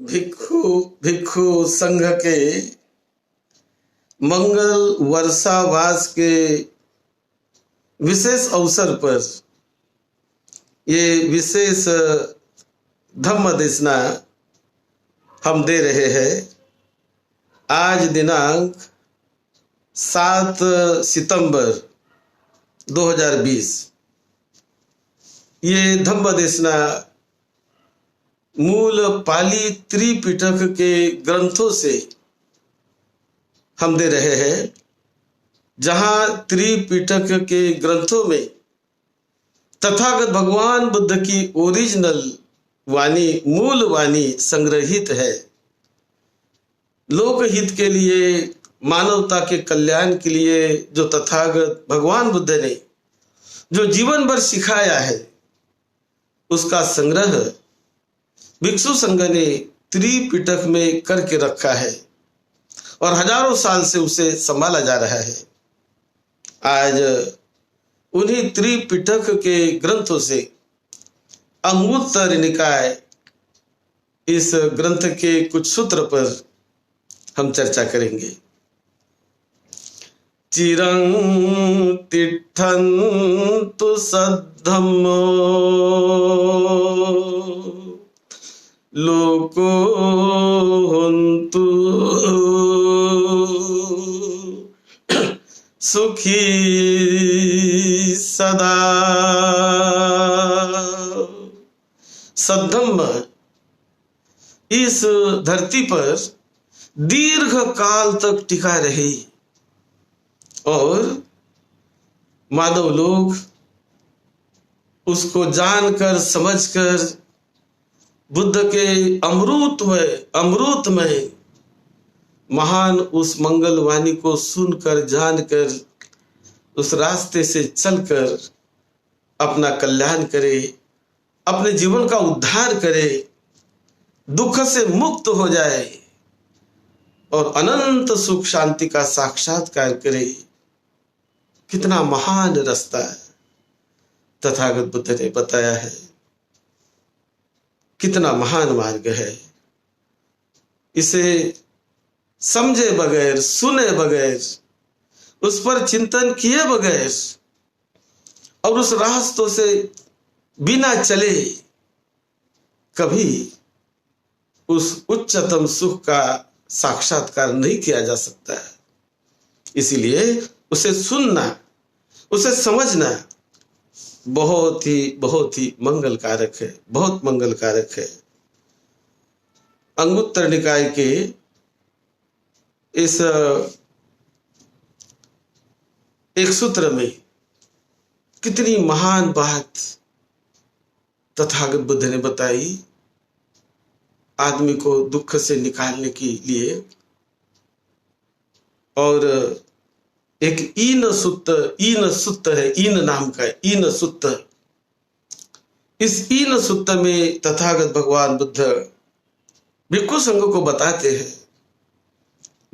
भिक्षु भिक्षु संघ के मंगल वर्षावास के विशेष अवसर पर ये विशेष धम्म देशना हम दे रहे हैं। आज दिनांक 7 सितंबर 2020। ये धम्म देशना मूल पाली त्रिपिटक के ग्रंथों से हम दे रहे हैं, जहां त्रिपिटक के ग्रंथों में तथागत भगवान बुद्ध की ओरिजिनल वाणी, मूल वाणी संग्रहित है। लोकहित के लिए, मानवता के कल्याण के लिए जो तथागत भगवान बुद्ध ने जो जीवन भर सिखाया है, उसका संग्रह भिक्षु संघ ने त्रिपिटक में करके रखा है और हजारों साल से उसे संभाला जा रहा है। आज उन्हीं त्रिपिटक के ग्रंथों से अंगुत्तर निकाय इस ग्रंथ के कुछ सूत्र पर हम चर्चा करेंगे। चिरं तिष्ठन्तु सद्धम्मो लोको हन्तु सुखी सदा। सद्धम्म इस धरती पर दीर्घ काल तक टिका रहे और मानव लोग उसको जानकर समझकर बुद्ध के अमृतमय महान उस मंगल वाणी को सुनकर, जानकर उस रास्ते से चलकर अपना कल्याण करे, अपने जीवन का उद्धार करे, दुख से मुक्त हो जाए और अनंत सुख शांति का साक्षात्कार करे। कितना महान रास्ता तथागत बुद्ध ने बताया है, कितना महान मार्ग है। इसे समझे बगैर, सुने बगैर, उस पर चिंतन किए बगैर और उस रास्तों से बिना चले कभी उस उच्चतम सुख का साक्षात्कार नहीं किया जा सकता है। इसीलिए उसे सुनना, उसे समझना बहुत ही मंगलकारक है, बहुत मंगलकारक है। अंगुत्तर निकाय के इस एक सूत्र में कितनी महान बात तथागत बुद्ध ने बताई आदमी को दुख से निकालने के लिए। और एक ईन सुत्त है, ईन नाम का ईन सुत्त। इस ईन सुत्त में तथागत भगवान बुद्ध भिक्षु संघ को बताते हैं,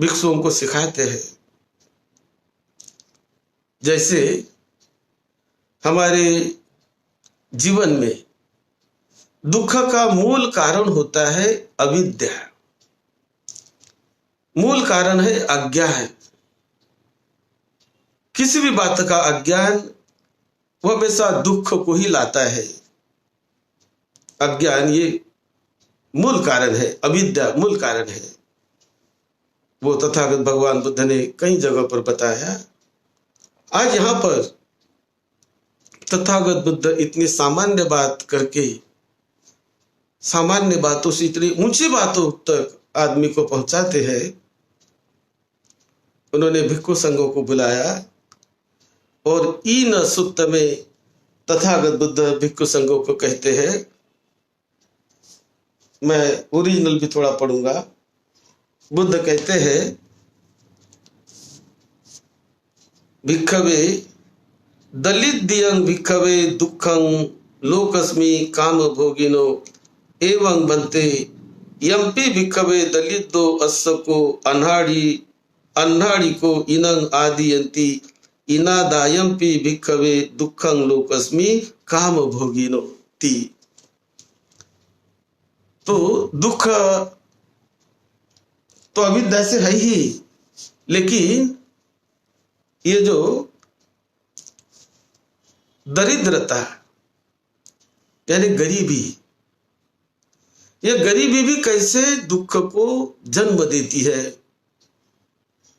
भिक्षुओं को सिखाते हैं। जैसे हमारे जीवन में दुख का मूल कारण होता है अविद्या, मूल कारण है अज्ञान। किसी भी बात का अज्ञान वह हमेशा दुख को ही लाता है। अज्ञान ये मूल कारण है, अविद्या मूल कारण है। वो तथागत भगवान बुद्ध ने कई जगह पर बताया। आज यहां पर तथागत बुद्ध इतनी सामान्य बात करके, सामान्य बातों से इतनी ऊंची बातों तक आदमी को पहुंचाते हैं। उन्होंने भिक्षु संघों को बुलाया और ईन सुत्त में तथागत बुद्ध भिक्षु संघों को कहते हैं, मैं ओरिजिनल भी थोड़ा पढ़ूंगा। बुद्ध कहते हैं, भिक्खवे दलित दियं भिक्खवे दुखं लोकस्मि काम भोगिनो एवं बनते यम्पि भिक्खवे दलित दो अस्सको अन्हाड़ी को इनंग आदियंती इनादायम्पि भिक्खवे दुखं लोकस्मि काम भोगिनो ती। तो दुख तो अविद्या से है ही, लेकिन ये जो दरिद्रता यानी गरीबी, ये गरीबी भी कैसे दुख को जन्म देती है,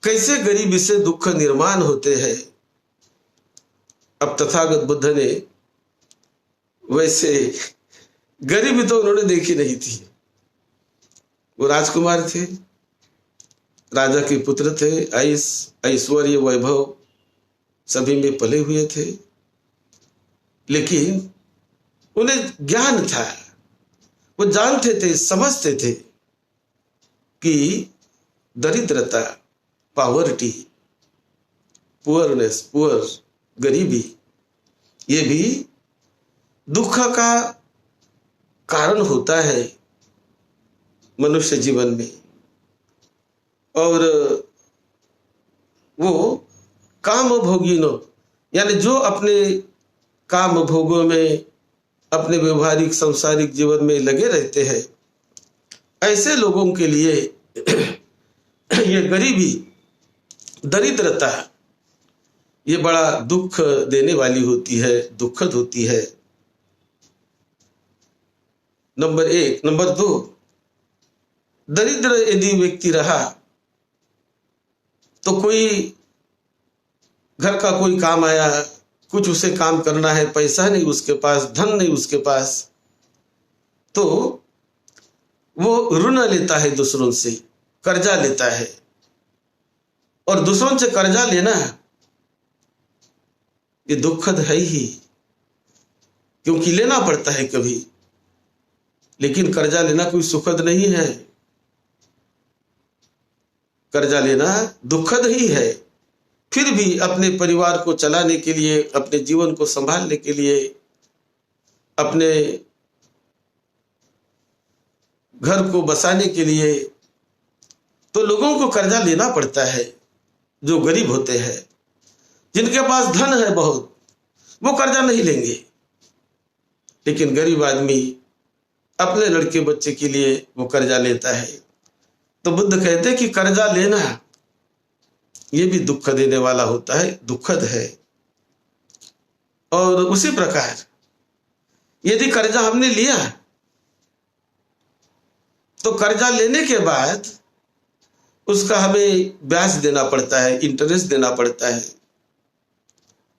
कैसे गरीबी से दुख निर्माण होते हैं। अब तथागत बुद्ध ने वैसे गरीबी तो उन्होंने देखी नहीं थी। वो राजकुमार थे, राजा के पुत्र थे, ऐश्वर्य वैभव सभी में पले हुए थे, लेकिन उन्हें ज्ञान था, वो जानते थे, समझते थे कि दरिद्रता, पॉवर्टी, पुअरनेस, पुअर, गरीबी, ये भी दुख का कारण होता है मनुष्य जीवन में। और वो काम भोगिनो यानी जो अपने काम भोगों में, अपने व्यवहारिक सांसारिक जीवन में लगे रहते हैं, ऐसे लोगों के लिए ये गरीबी, दरिद्रता, ये बड़ा दुख देने वाली होती है, दुखद होती है। नंबर 1। नंबर 2, दरिद्र यदि व्यक्ति रहा तो कोई घर का कोई काम आया, कुछ उसे काम करना है, पैसा नहीं उसके पास, धन नहीं उसके पास, तो वो ऋण लेता है दूसरों से, कर्जा लेता है। और दूसरों से कर्जा लेना ये दुखद है ही, क्योंकि लेना पड़ता है कभी, लेकिन कर्जा लेना कोई सुखद नहीं है। कर्जा लेना दुखद ही है। फिर भी अपने परिवार को चलाने के लिए, अपने जीवन को संभालने के लिए, अपने घर को बसाने के लिए तो लोगों को कर्जा लेना पड़ता है। जो गरीब होते हैं, जिनके पास धन है बहुत, वो कर्जा नहीं लेंगे, लेकिन गरीब आदमी अपने लड़के बच्चे के लिए वो कर्जा लेता है। तो बुद्ध कहते हैं कि कर्जा लेना ये भी दुख देने वाला होता है, दुखद है। और उसी प्रकार यदि कर्जा हमने लिया तो कर्जा लेने के बाद उसका हमें ब्याज देना पड़ता है, इंटरेस्ट देना पड़ता है।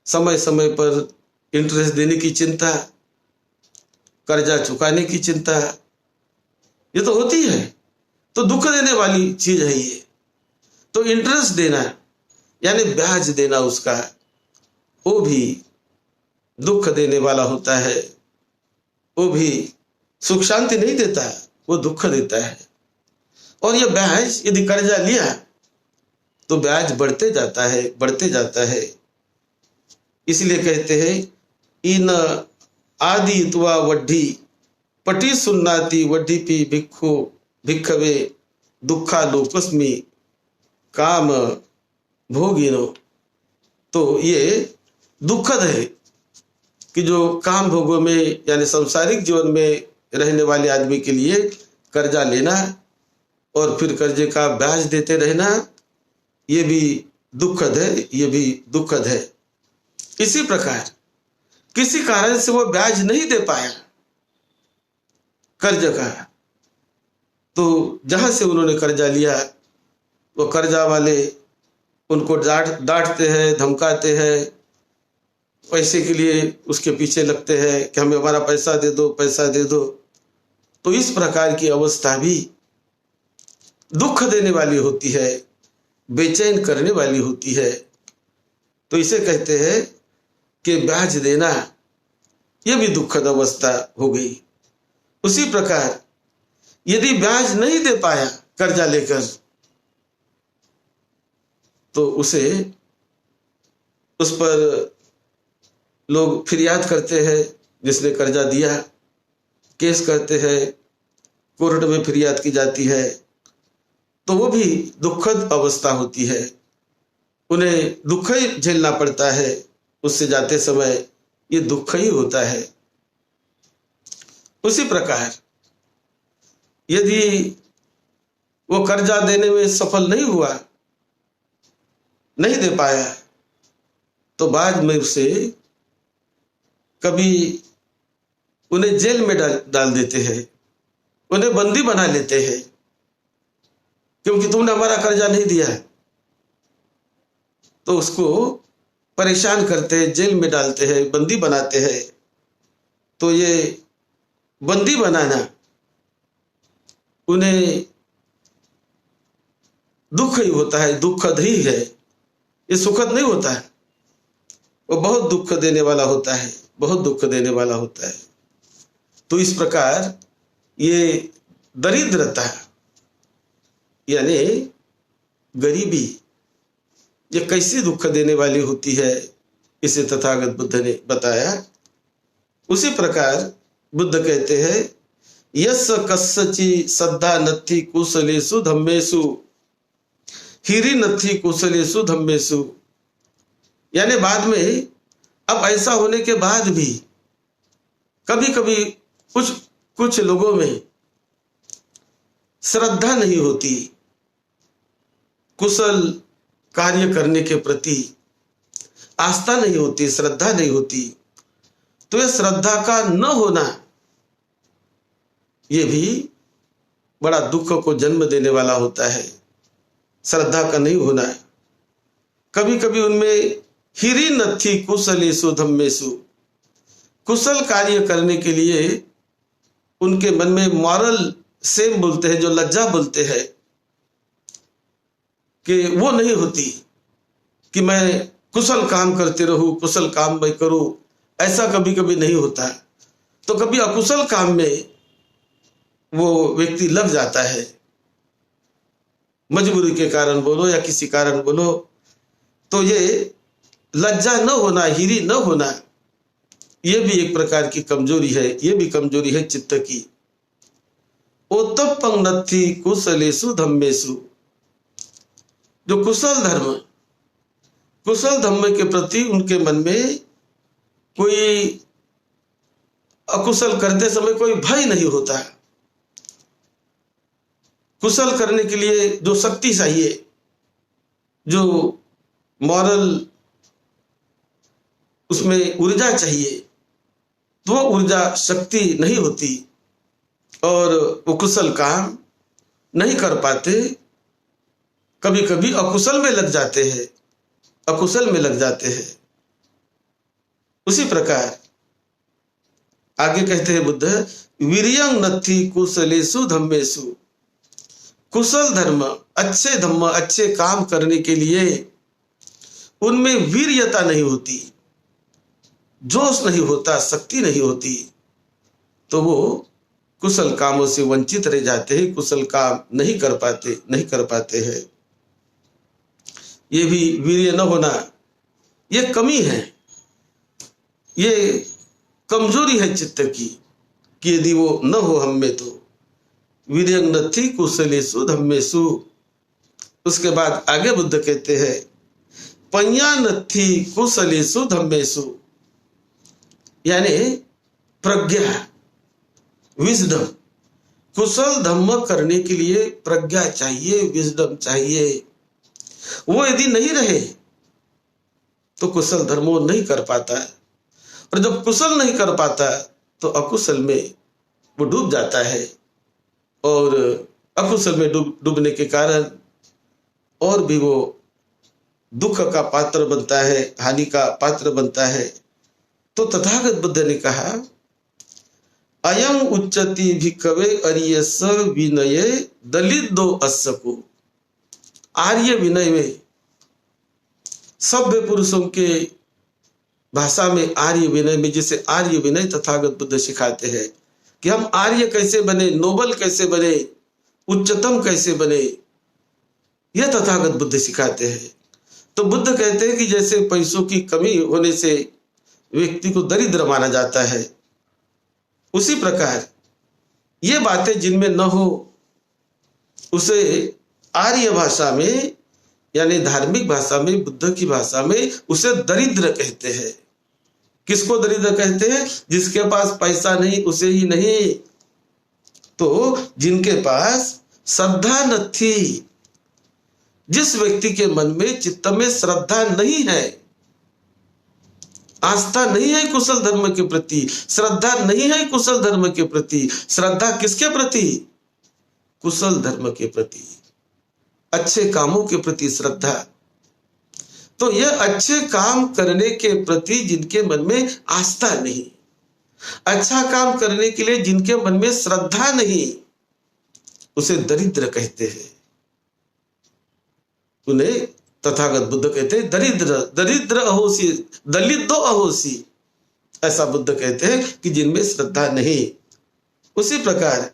समय समय पर इंटरेस्ट देने की चिंता, कर्जा चुकाने की चिंता, ये तो होती है। तो दुख देने वाली चीज है ये। तो इंटरेस्ट देना यानी ब्याज देना उसका, वो भी दुख देने वाला होता है। वो भी सुख शांति नहीं देता, वो दुख देता है। और ये ब्याज, यदि कर्जा लिया तो ब्याज बढ़ते जाता है, बढ़ते जाता है। इसलिए कहते हैं इन आदि तुआ वड्ढी पटी सुन्नाती वड्ढी पी भिक्खु भिक्खवे दुखा लोकस्मी काम भोगिनो। तो ये दुखद है कि जो काम भोगों में यानी सांसारिक जीवन में रहने वाले आदमी के लिए कर्जा लेना और फिर कर्जे का ब्याज देते रहना, ये भी दुखद है, ये भी दुखद है। इसी प्रकार किसी कारण से वो ब्याज नहीं दे पाया कर्ज का, तो जहां से उन्होंने कर्जा लिया वो कर्जा वाले उनको डांटते हैं, धमकाते हैं, पैसे के लिए उसके पीछे लगते हैं कि हमें हमारा पैसा दे दो, पैसा दे दो। तो इस प्रकार की अवस्था भी दुख देने वाली होती है, बेचैन करने वाली होती है। तो इसे कहते हैं कि ब्याज देना यह भी दुखद अवस्था हो गई। उसी प्रकार यदि ब्याज नहीं दे पाया कर्जा लेकर, तो उसे उस पर लोग फिरियाद करते हैं, जिसने कर्जा दिया, केस करते हैं, कोर्ट में फिरियाद की जाती है। तो वो भी दुखद अवस्था होती है, उन्हें दुख ही झेलना पड़ता है। उससे जाते समय ये दुख ही होता है। उसी प्रकार यदि वो कर्जा देने में सफल नहीं हुआ, नहीं दे पाया, तो बाद में उसे कभी उन्हें जेल में डाल देते हैं, उन्हें बंदी बना लेते हैं, क्योंकि तुमने हमारा कर्जा नहीं दिया है। तो उसको परेशान करते हैं, जेल में डालते हैं, बंदी बनाते हैं। तो ये बंदी बनाना उन्हें दुख ही होता है, दुखद ही है, ये सुखद नहीं होता है। वो बहुत दुख देने वाला होता है, बहुत दुख देने वाला होता है। तो इस प्रकार ये दरिद्रता यानी गरीबी ये कैसी दुख देने वाली होती है, इसे तथागत बुद्ध ने बताया। उसी प्रकार बुद्ध कहते हैं यस कस्सचि श्रद्धा नथि कुशलेषु धम्मेषु हीरी नथि कुशलेषु धम्मेषु, यानी बाद में, अब ऐसा होने के बाद भी कभी कभी कुछ लोगों में श्रद्धा नहीं होती, कुशल कार्य करने के प्रति आस्था नहीं होती, श्रद्धा नहीं होती। तो यह श्रद्धा का न होना ये भी बड़ा दुख को जन्म देने वाला होता है, श्रद्धा का नहीं होना। कभी कभी उनमें हिरी नथि कुशलेषु धम्मेषु, कुशल कार्य करने के लिए उनके मन में मॉरल सेम बोलते हैं, जो लज्जा बोलते हैं, कि वो नहीं होती कि मैं कुशल काम करते रहूं, कुशल काम मैं करूं, ऐसा कभी कभी नहीं होता। तो कभी अकुशल काम में वो व्यक्ति लग जाता है, मजबूरी के कारण बोलो या किसी कारण बोलो। तो ये लज्जा न होना, हिरी न होना, ये भी एक प्रकार की कमजोरी है, ये भी कमजोरी है चित्त की। ओत्तप्पं नथि कुशलेषु धम्मेषु, जो कुशल धर्म के प्रति उनके मन में कोई अकुशल करते समय कोई भय नहीं होता। कुशल करने के लिए जो शक्ति चाहिए, जो मॉरल उसमें ऊर्जा चाहिए, तो वो ऊर्जा शक्ति नहीं होती और वो कुशल काम नहीं कर पाते। कभी कभी अकुशल में लग जाते हैं, अकुशल में लग जाते हैं। उसी प्रकार आगे कहते हैं बुद्ध वीर्यं नथि कुशलेषु धम्मेषु, कुशल धर्म, अच्छे धम्म, अच्छे काम करने के लिए उनमें वीर्यता नहीं होती, जोश नहीं होता, शक्ति नहीं होती, तो वो कुशल कामों से वंचित रह जाते हैं, कुशल काम नहीं कर पाते हैं। ये भी वीर्य न होना, ये कमी है, ये कमजोरी है चित्त की, कि यदि वो न हो हम में तो वीर्यं नथि कुशलेषु धम्मेषु। उसके बाद आगे बुद्ध कहते हैं पඤ्ञा नथि कुशलेषु धम्मेषु, यानी प्रज्ञा, विजडम। कुशल धम्म करने के लिए प्रज्ञा चाहिए, विजडम चाहिए। वो यदि नहीं रहे तो कुशल धर्म वो नहीं कर पाता है, और जब कुशल नहीं कर पाता तो अकुशल में वो डूब जाता है, और अकुशल में डूबने के कारण और भी वो दुख का पात्र बनता है, हानि का पात्र बनता है। तो तथागत बुद्ध ने कहा अयं उच्चति भिक्खवे अर्यस विनये दलितो अस्सको। आर्य विनय में, सभ्य पुरुषों के भाषा में आर्य विनय में, जिसे आर्य विनय तथागत बुद्ध सिखाते हैं कि हम आर्य कैसे बने, नोबल कैसे बने, उच्चतम कैसे बने, यह तथागत बुद्ध सिखाते हैं। तो बुद्ध कहते हैं कि जैसे पैसों की कमी होने से व्यक्ति को दरिद्र माना जाता है, उसी प्रकार ये बातें जिनमें न हो उसे आर्य भाषा में, यानी धार्मिक भाषा में, बुद्ध की भाषा में उसे दरिद्र कहते हैं। किसको दरिद्र कहते हैं? जिसके पास पैसा नहीं उसे ही नहीं, तो जिनके पास श्रद्धा न थी। जिस व्यक्ति के मन में चित्त में श्रद्धा नहीं है, आस्था नहीं है कुशल धर्म के प्रति, श्रद्धा नहीं है कुशल धर्म के प्रति, श्रद्धा किसके प्रति? कुशल धर्म के प्रति, अच्छे कामों के प्रति श्रद्धा। तो यह अच्छे काम करने के प्रति जिनके मन में आस्था नहीं, अच्छा काम करने के लिए जिनके मन में श्रद्धा नहीं, उसे दरिद्र कहते हैं। उन्हें तथागत बुद्ध कहते हैं दरिद्र। दरिद्र अहोसी, दलित अहोसी, ऐसा बुद्ध कहते हैं कि जिनमें श्रद्धा नहीं। उसी प्रकार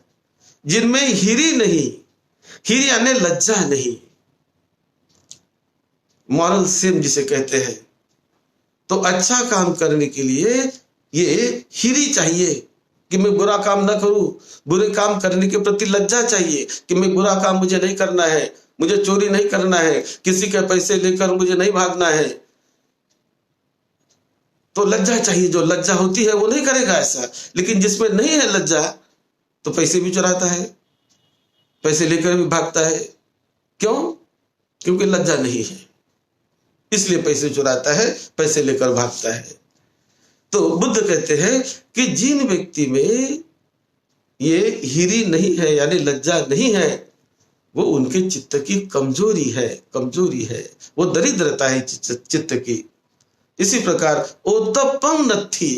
जिनमें हिरी नहीं, हिरी यानी लज्जा नहीं, मॉरल सेम जिसे कहते हैं। तो अच्छा काम करने के लिए ये हिरी चाहिए कि मैं बुरा काम ना करूं, बुरे काम करने के प्रति लज्जा चाहिए कि मैं बुरा काम मुझे नहीं करना है, मुझे चोरी नहीं करना है, किसी के पैसे लेकर मुझे नहीं भागना है। तो लज्जा चाहिए, जो लज्जा होती है वो नहीं करेगा ऐसा। लेकिन जिसमें नहीं है लज्जा तो पैसे भी चुराता है, पैसे लेकर भी भागता है। क्यों? क्योंकि लज्जा नहीं है, इसलिए पैसे चुराता है, पैसे लेकर भागता है। तो बुद्ध कहते हैं कि जिन व्यक्ति में ये हिरी नहीं है यानी लज्जा नहीं है, वो उनके चित्त की कमजोरी है, कमजोरी है, वो दरिद्रता है चित्त की। इसी प्रकार ओतप्पम नत्थि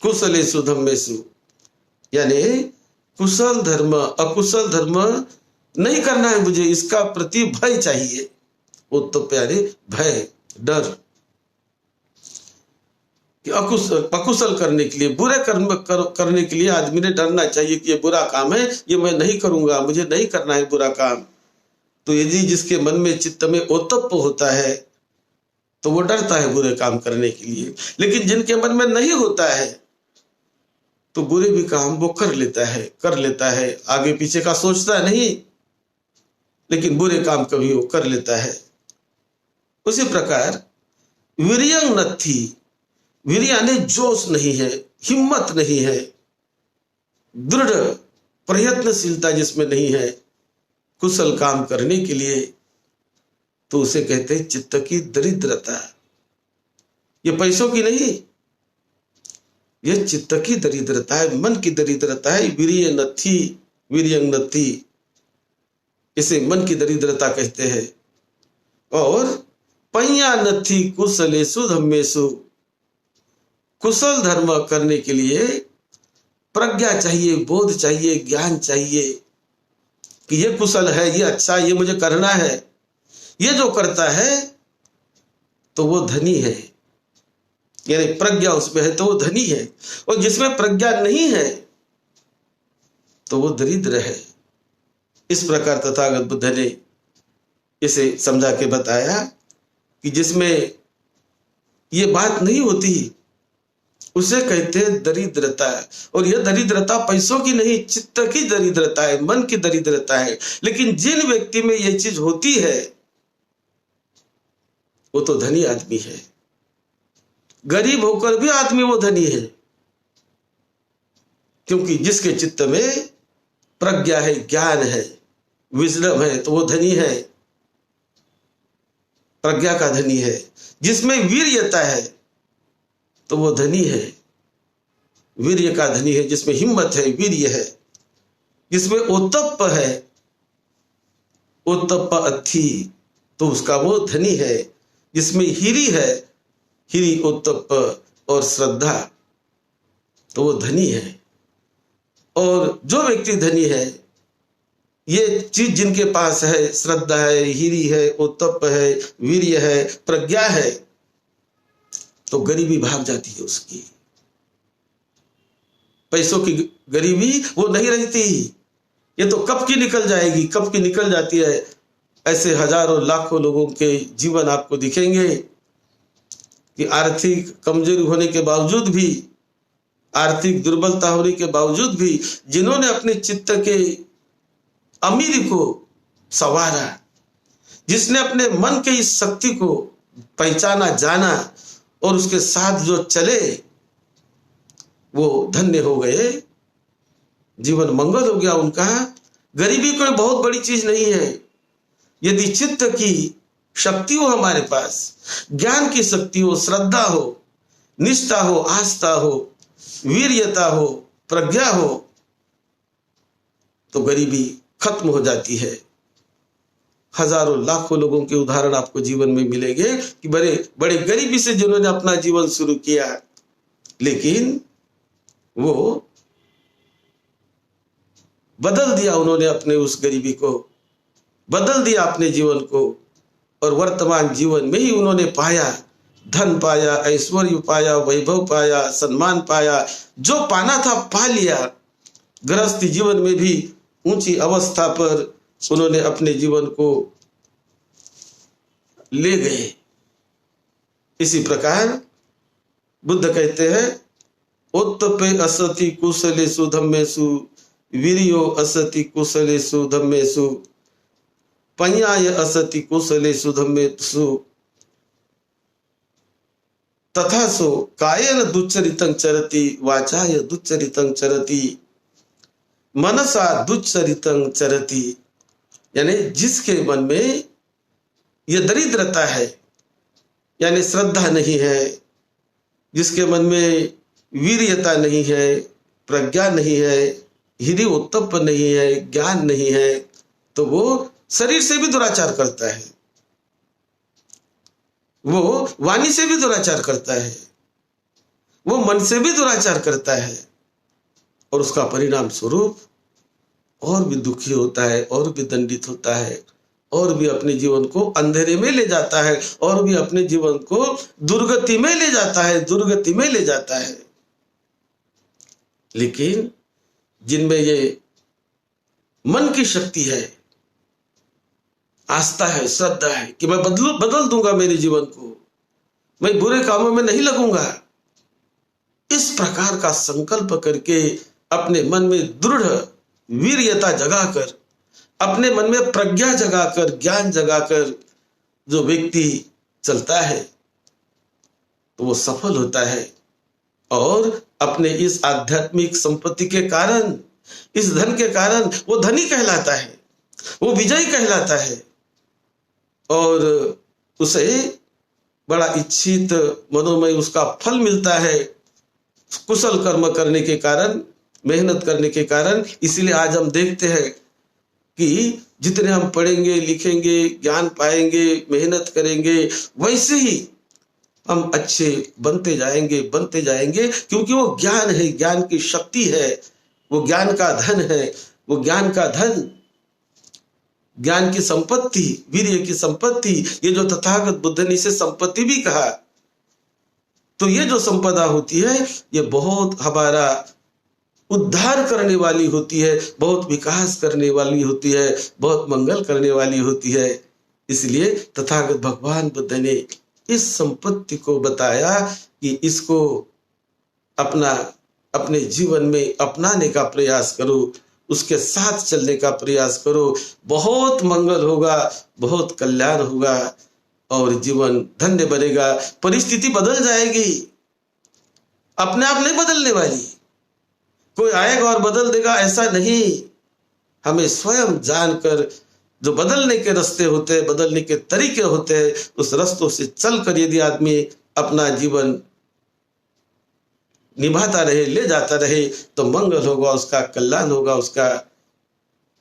कुशलेषु धम्मेषु, यानी कुशल धर्म अकुशल धर्म नहीं करना है मुझे, इसका प्रति भय चाहिए। ओतप्प यानी भय, डर, कि अकुशल करने के लिए, बुरे कर्म करने के लिए आदमी ने डरना चाहिए कि ये बुरा काम है, ये मैं नहीं करूंगा, मुझे नहीं करना है बुरा काम। तो यदि जिसके मन में चित्त में ओतप्प होता है तो वो डरता है बुरे काम करने के लिए। लेकिन जिनके मन में नहीं होता है तो बुरे भी काम वो कर लेता है, आगे पीछे का सोचता नहीं, लेकिन बुरे काम कभी वो कर लेता है। उसी प्रकार वीर्यं नत्थि, वीर्य यानी जोश नहीं है, हिम्मत नहीं है, दृढ़ प्रयत्नशीलता जिसमें नहीं है कुशल काम करने के लिए, तो उसे कहते हैं चित्त की दरिद्रता। ये पैसों की नहीं, यह चित्त की दरिद्रता है, मन की दरिद्रता है। वीर्य नत्थि, वीर्यं नत्थि, इसे मन की दरिद्रता कहते हैं। और पय्या नत्थि कुशलेषु धम्मेषु, कुशल धर्म करने के लिए प्रज्ञा चाहिए, बोध चाहिए, ज्ञान चाहिए कि ये कुशल है, ये अच्छा, ये मुझे करना है। ये जो करता है तो वो धनी है, यानी प्रज्ञा उसमें है तो वो धनी है। और जिसमें प्रज्ञा नहीं है तो वो दरिद्र है। इस प्रकार तथागत बुद्ध ने इसे समझा के बताया कि जिसमें ये बात नहीं होती उसे कहते हैं दरिद्रता। और यह दरिद्रता पैसों की नहीं, चित्त की दरिद्रता है, मन की दरिद्रता है। लेकिन जिन व्यक्ति में यह चीज होती है वो तो धनी आदमी है। गरीब होकर भी आदमी वो धनी है, क्योंकि जिसके चित्त में प्रज्ञा है, ज्ञान है, विजडम है, तो वो धनी है, प्रज्ञा का धनी है। जिसमें वीर्यता है तो वो धनी है, वीर्य का धनी है। जिसमें हिम्मत है, वीर्य है। जिसमें ओतप्प है, ओतप्प अथि, तो उसका वो धनी है। जिसमें हिरी है, हिरी, ओतप्प और श्रद्धा, तो वो धनी है। और जो व्यक्ति धनी है, ये चीज जिनके पास है, श्रद्धा है, हिरी है, ओतप्प है, वीर्य है, प्रज्ञा है, तो गरीबी भाग जाती है उसकी। पैसों की गरीबी वो नहीं रहती, ये तो कब की निकल जाएगी, कब की निकल जाती है। ऐसे हजारों लाखों लोगों के जीवन आपको दिखेंगे कि आर्थिक कमजोरी होने के बावजूद भी, आर्थिक दुर्बलता होने के बावजूद भी, जिन्होंने अपने चित्त के अमीरी को संवारा, जिसने अपने मन के इस शक्ति को पहचाना, जाना और उसके साथ जो चले, वो धन्य हो गए, जीवन मंगल हो गया उनका। गरीबी कोई बहुत बड़ी चीज नहीं है। यदि चित्त की शक्ति हो हमारे पास, ज्ञान की शक्ति हो, श्रद्धा हो, निष्ठा हो, आस्था हो, वीर्यता हो, प्रज्ञा हो, तो गरीबी खत्म हो जाती है। हजारों लाखों लोगों के उदाहरण आपको जीवन में मिलेंगे कि बड़े बड़े गरीबी से जिन्होंने अपना जीवन शुरू किया, लेकिन वो बदल दिया, उन्होंने अपने उस गरीबी को बदल दिया, अपने जीवन को, और वर्तमान जीवन में ही उन्होंने पाया, धन पाया, ऐश्वर्य पाया, वैभव पाया, सम्मान पाया, जो पाना था पा लिया। गृहस्थी जीवन में भी ऊंची अवस्था पर उन्होंने अपने जीवन को ले गए। इसी प्रकार बुद्ध कहते हैं, उत्तपे असति कुशलेषु धम्मेषु वीर्यो असति कुशलेषु धम्मेषु पञ्याय असति कुशलेषु धम्मेषु तथा सो कायेन दुच्चरितं चरति वाचाय दुच्चरितं चरति मनसा दुच्चरितं चरति। यानी जिसके मन में यह दरिद्रता है, यानी श्रद्धा नहीं है, जिसके मन में वीर्यता नहीं है, प्रज्ञा नहीं है, हृदय उत्तप्त नहीं है, ज्ञान नहीं है, तो वो शरीर से भी दुराचार करता है, वो वाणी से भी दुराचार करता है, वो मन से भी दुराचार करता है, और उसका परिणाम स्वरूप और भी दुखी होता है, और भी दंडित होता है, और भी अपने जीवन को अंधेरे में ले जाता है, और भी अपने जीवन को दुर्गति में ले जाता है, दुर्गति में ले जाता है। लेकिन जिनमें ये मन की शक्ति है, आस्था है, श्रद्धा है कि मैं बदल दूंगा मेरे जीवन को, मैं बुरे कामों में नहीं लगूंगा, इस प्रकार का संकल्प करके अपने मन में दृढ़ वीर्यता जगाकर, अपने मन में प्रज्ञा जगाकर, ज्ञान जगाकर जो व्यक्ति चलता है तो वो सफल होता है, और अपने इस आध्यात्मिक संपत्ति के कारण, इस धन के कारण वो धनी कहलाता है, वो विजयी कहलाता है, और उसे बड़ा इच्छित मनोमय उसका फल मिलता है कुशल कर्म करने के कारण, मेहनत करने के कारण। इसलिए आज हम देखते हैं कि जितने हम पढ़ेंगे, लिखेंगे, ज्ञान पाएंगे, मेहनत करेंगे, वैसे ही हम अच्छे बनते जाएंगे, क्योंकि वो ज्ञान है, ज्ञान की शक्ति है, वो ज्ञान का धन है, वो ज्ञान का धन, ज्ञान की संपत्ति, वीर्य की संपत्ति, ये जो तथागत बुद्ध ने इसे संपत्ति भी कहा। तो ये जो संपदा होती है, ये बहुत हमारा उद्धार करने वाली होती है, बहुत विकास करने वाली होती है, बहुत मंगल करने वाली होती है। इसलिए तथागत भगवान बुद्ध ने इस संपत्ति को बताया कि इसको अपने जीवन में अपनाने का प्रयास करो, उसके साथ चलने का प्रयास करो, बहुत मंगल होगा, बहुत कल्याण होगा, और जीवन धन्य बनेगा। परिस्थिति बदल जाएगी, अपने आप नहीं बदलने वाली, कोई आएगा और बदल देगा ऐसा नहीं। हमें स्वयं जानकर जो बदलने के रास्ते होते हैं, बदलने के तरीके होते हैं, उस रास्तों से चलकर यदि आदमी अपना जीवन निभाता रहे, ले जाता रहे, तो मंगल होगा, उसका कल्याण होगा, उसका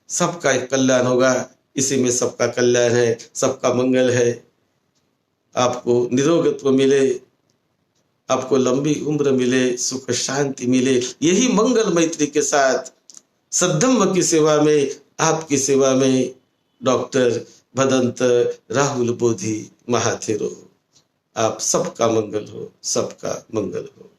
सबका कल्याण होगा। इसी में सबका कल्याण है, सबका मंगल है। आपको निरोगत्व मिले, आपको लंबी उम्र मिले, सुख शांति मिले, यही मंगल मैत्री के साथ सद्धम्म की सेवा में, आपकी सेवा में डॉक्टर भदंत राहुल बोधि महाथेरो। आप सबका मंगल हो, सबका मंगल हो।